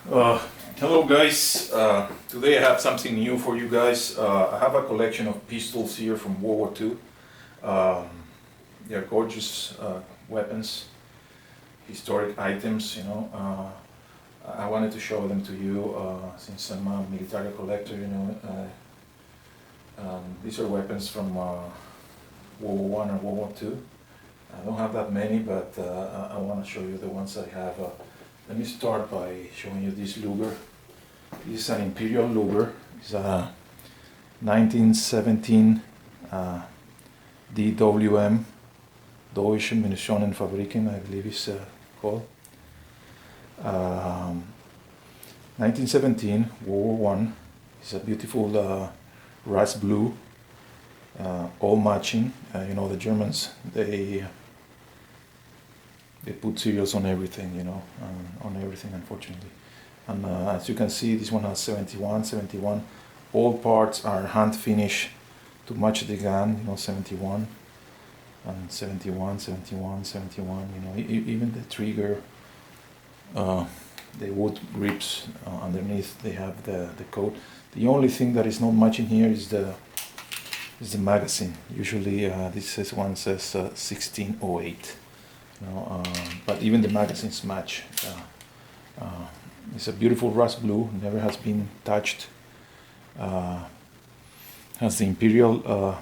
Hello guys, today I have something new for you guys. I have a collection of pistols here from World War II. They're gorgeous weapons, historic items, you know. I wanted to show them to you since I'm a military collector, you know. These are weapons from World War I or World War II. I don't have that many, but I want to show you the ones I have. Let me start by showing you this Luger. This is an Imperial Luger. It's a 1917 DWM, Deutsche Munitionenfabriken, I believe it's called. 1917, World War I. It's a beautiful rust blue, all matching. You know, the Germans, they put serials on everything, you know, on everything, unfortunately. And as you can see, this one has 71. All parts are hand finished to match the gun, you know, 71 and 71, you know, even the trigger, the wood grips underneath, they have the coat. The only thing that is not matching here is the magazine. Usually this one says 1608. You know, but even the magazines match. It's a beautiful rust blue, never has been touched. Has the Imperial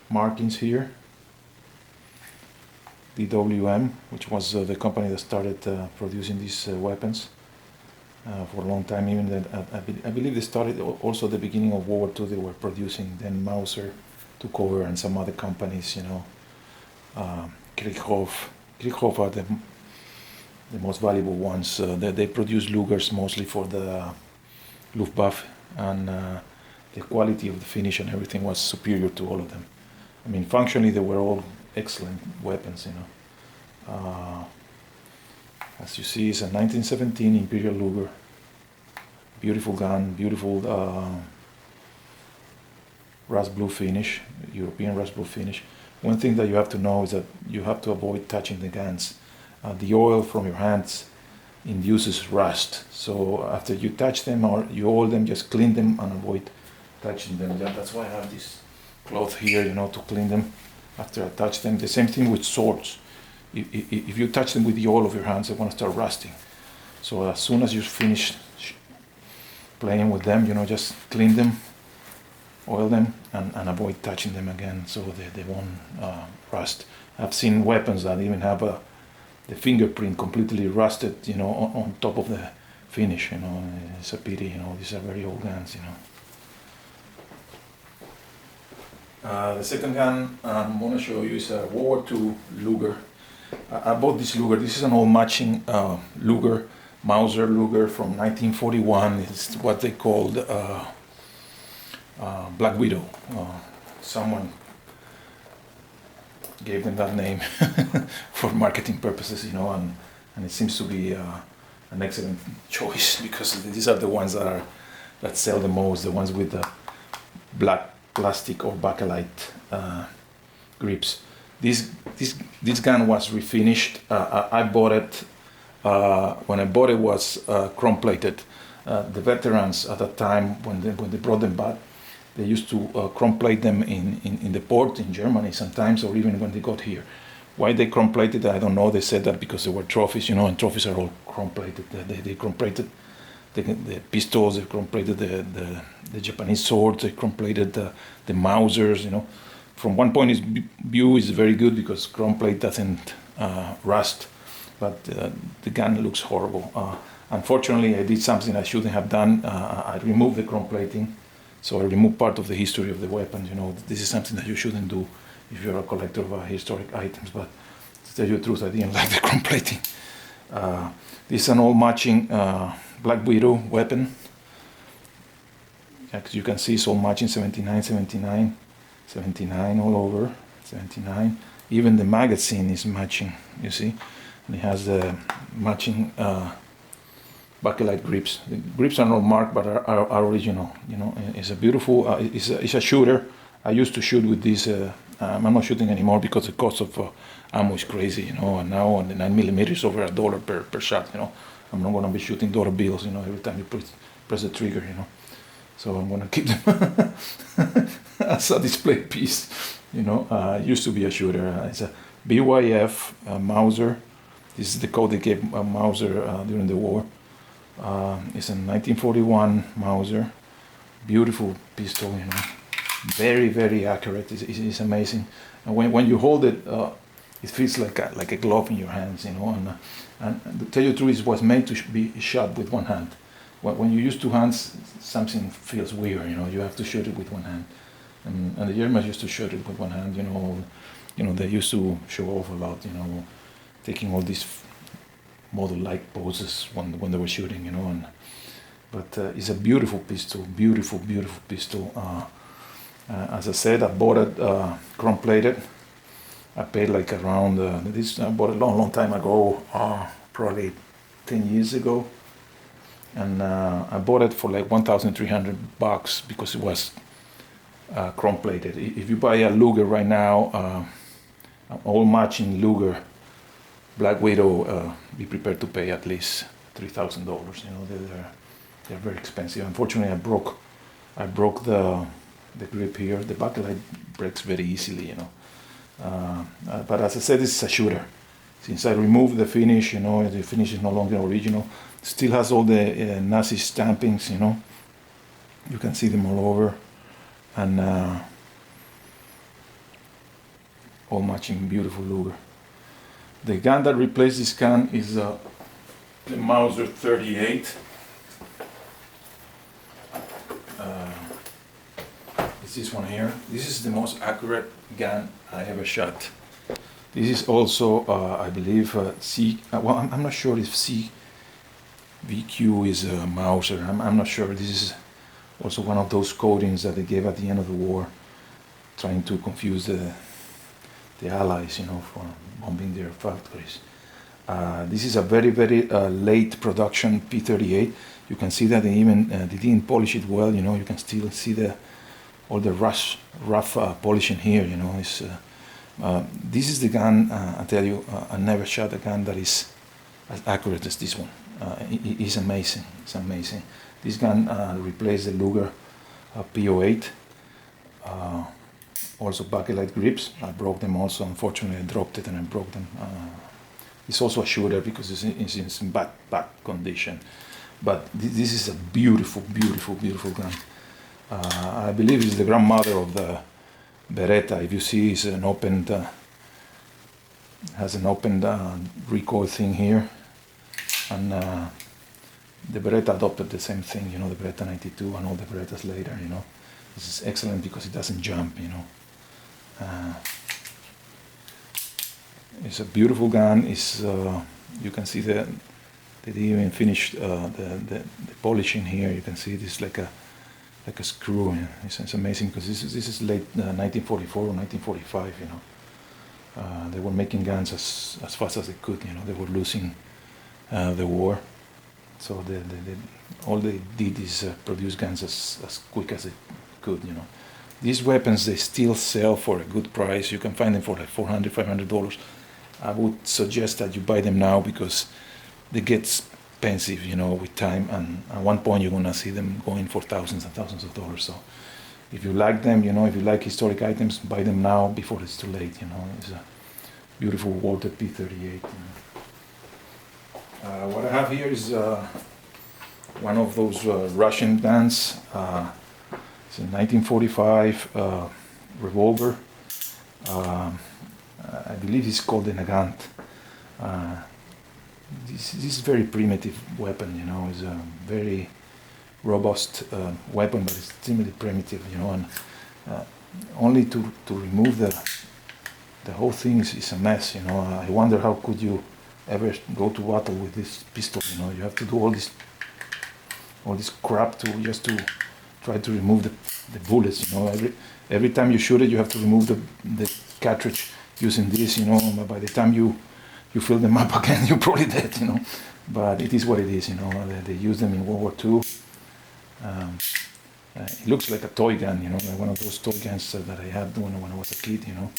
markings here. DWM, which was the company that started producing these weapons for a long time. Even I believe they started also at the beginning of World War II. They were producing. Then Mauser took over, and some other companies, you know. Krieghoff are the most valuable ones. They produce Lugers mostly for the Luftwaffe, and the quality of the finish and everything was superior to all of them. I mean, functionally they were all excellent weapons, you know. As you see, it's a 1917 Imperial Luger. Beautiful gun, beautiful rust blue finish, European rust blue finish. One thing that you have to know is that you have to avoid touching the guns. The oil from your hands induces rust. So after you touch them or you oil them, just clean them and avoid touching them. That's why I have this cloth here, you know, to clean them after I touch them. The same thing with swords. If you touch them with the oil of your hands, they're going to start rusting. So as soon as you finish playing with them, you know, just clean them, oil them, and avoid touching them again, so they won't rust. I've seen weapons that even have the fingerprint completely rusted, you know, on top of the finish. You know, it's a pity. You know, these are very old guns. You know. The second gun I'm going to show you is a World War II Luger. I bought this Luger. This is an old matching Luger, Mauser Luger from 1941. It's what they called Black Widow. Someone gave them that name for marketing purposes, you know, and it seems to be an excellent choice, because these are the ones that sell the most, the ones with the black plastic or bakelite grips. This gun was refinished. I bought it when I bought it was chrome plated. The veterans at that time, when they brought them back, they used to chrome plate them in the port in Germany sometimes, or even when they got here. Why they chrome plated, I don't know. They said that because they were trophies, you know, and trophies are all chrome plated. They chrome plated the pistols, they chrome plated the Japanese swords, they chrome plated the Mausers, you know. From one point of view, it's very good because chrome plate doesn't rust, but the gun looks horrible. Unfortunately, I did something I shouldn't have done. I removed the chrome plating. So I removed part of the history of the weapon. You know, this is something that you shouldn't do if you're a collector of historic items. But to tell you the truth, I didn't like the chrome plating. This is an all matching Black Widow weapon. As you can see, it's all matching 79 all over, 79. Even the magazine is matching, you see. And it has the matching bakelite grips. The grips are not marked, but are original. You know, it's a beautiful. It's a shooter. I used to shoot with this I'm not shooting anymore because the cost of ammo is crazy, you know. And now on the 9mm is over $1 per shot, you know. I'm not gonna be shooting dollar bills, you know, every time you press the trigger, you know. So I'm gonna keep them as a display piece, you know. Used to be a shooter. It's a BYF Mauser. This is the code they gave Mauser during the war. It's a 1941 Mauser. Beautiful pistol, you know. Very, very accurate. It's amazing. And when you hold it, it feels like a glove in your hands, you know. And to tell you the truth, it was made to be shot with one hand. When you use two hands, something feels weird, you know. You have to shoot it with one hand. And the Germans used to shoot it with one hand, you know. You know, they used to show off a lot, you know, taking all these model-like poses when they were shooting, you know. But it's a beautiful pistol, beautiful, beautiful pistol. As I said, I bought it chrome-plated. I paid like around this. I bought it a long time ago, probably 10 years ago, and I bought it for like $1,300 because it was chrome-plated. If you buy a Luger right now, all matching Luger, Black Widow, be prepared to pay at least $3,000. You know, they're very expensive. Unfortunately, I broke the grip here. The backlight breaks very easily, you know. But as I said, this is a shooter. Since I removed the finish, you know, the finish is no longer original. Still has all the Nazi stampings, you know. You can see them all over, and all matching beautiful Luger. The gun that replaced this gun is the Mauser 38. It's this one here. This is the most accurate gun I ever shot. This is also, I believe, well, I'm not sure if CVQ is a Mauser. I'm not sure. This is also one of those codings that they gave at the end of the war, trying to confuse the Allies, you know, for bombing their factories. This is a very, very late production P38. You can see that they didn't polish it well, you know. You can still see all the rough polishing here, you know. This is the gun, I tell you, I never shot a gun that is as accurate as this one. It's amazing, it's amazing. This gun replaced the Luger P08. Also bakelite grips, I broke them also. Unfortunately, I dropped it and I broke them. It's also a shooter because it's in bad condition. But this is a beautiful, beautiful, beautiful gun. I believe it's the grandmother of the Beretta. If you see, it's an opened, has an opened recoil thing here, and the Beretta adopted the same thing. You know, the Beretta 92 and all the Berettas later. You know, this is excellent because it doesn't jump. You know, it's a beautiful gun. It's you can see they didn't even finish the polishing here. You can see this like a screw. It's amazing because this is late 1944 or 1945. You know, they were making guns as fast as they could. You know, they were losing the war, so all they did is produce guns as quick as they could. You know, these weapons, they still sell for a good price. You can find them for like $400, $500. I would suggest that you buy them now because they get expensive, you know, with time, and at one point you're gonna see them going for thousands and thousands of dollars. So if you like them, you know, if you like historic items, buy them now before it's too late. You know, it's a beautiful Walter P38. You know. What I have here is one of those Russian guns. It's a 1945 revolver. I believe it's called the Nagant. This is very primitive weapon, you know. It's a very robust weapon, but it's extremely primitive, you know. And only to remove the whole thing is a mess, you know. I wonder how could you ever go to battle with this pistol, you know. You have to do all this crap just to try to remove the bullets, you know. Every time you shoot it, you have to remove the cartridge using this, you know. By the time you fill them up again, you're probably dead, you know. But it is what it is, you know. They use them in World War II. It looks like a toy gun, you know, like one of those toy guns that I had when I was a kid, you know.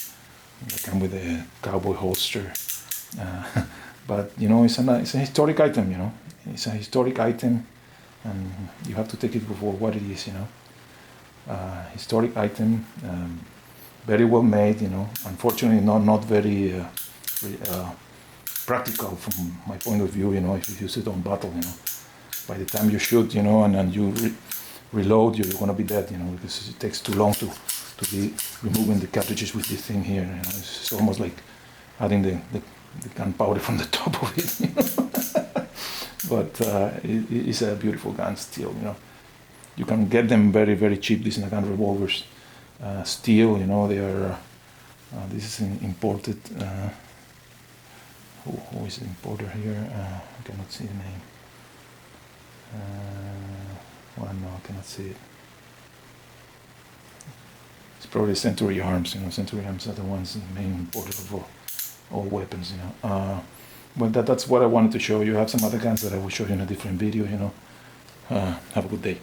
They come with a cowboy holster. But, you know, it's a historic item, you know. It's a historic item, and you have to take it for what it is, you know. Historic item, very well made, you know. Unfortunately, not very practical from my point of view, you know, if you use it on battle, you know. By the time you shoot, you know, and you reload, you're gonna be dead, you know, because it takes too long to be removing the cartridges with this thing here, you know. It's almost like adding the gunpowder from the top of it, you know. But it's a beautiful gun still, you know. You can get them very, very cheap, these gun revolvers. Steel, you know, they are, this is imported, who is the importer here? I cannot see the name. Well, no, I cannot see it. It's probably Century Arms, you know. Century Arms are the ones, the main importer of all weapons, you know. But that's what I wanted to show you. I have some other guns that I will show you in a different video, you know. Have a good day.